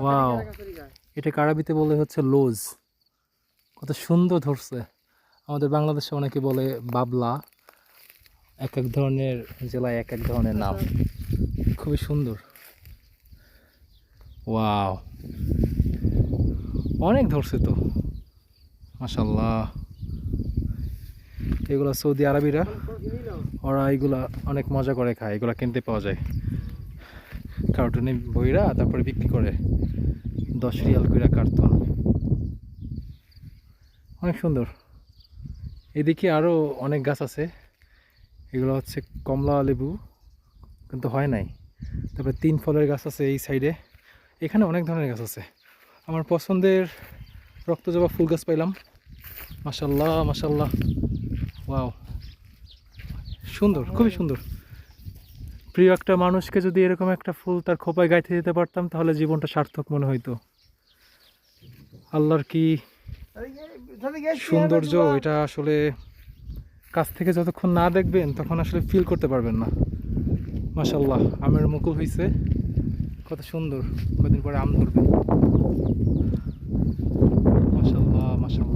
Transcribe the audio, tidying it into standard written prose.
Wow, এটাকে আরবিতে বলে হচ্ছে লোজ। কত সুন্দর ধরছে। আমাদের বাংলাদেশে অনেকে বলে বাবলা, এক এক ধরনের জেলায় এক এক ধরনের নাম। খুবই সুন্দর। ওয়াও, অনেক ধরছে তো, মাশাল্লাহ। এগুলো সৌদি আরবিরা, ওরা এগুলা অনেক মজা করে খায়। এগুলা কিনতে পাওয়া যায় কার্টুনে বইরা, তারপরে বিক্রি করে 10 রিয়াল করে কার্টুন। অনেক সুন্দর। এদিকে আরও অনেক গাছ আছে। এগুলো হচ্ছে কমলা লেবু, কিন্তু হয় নাই। তারপরে 3 ফলের গাছ আছে এই সাইডে। এখানে অনেক ধরনের গাছ আছে। আমার পছন্দের রক্তজবা ফুল গাছ পাইলাম। মাশাল্লাহ মাশাল্লাহ, ওয়াও, সুন্দর, খুবই সুন্দর। প্রিয় একটা মানুষকে যদি এরকম একটা ফুল তার খোপায় গাইতে দিতে পারতাম, তাহলে জীবনটা সার্থক মনে হইতো। আল্লাহর কি সৌন্দর্য, এটা আসলে কাছ থেকে যতক্ষণ না দেখবেন তখন আসলে ফিল করতে পারবেন না। মাশাল্লাহ, আমের মুকুল হয়েছে, কত সুন্দর। কদিন পরে আম ধরবে। মাশাল্লাহ মাশাল্লাহ।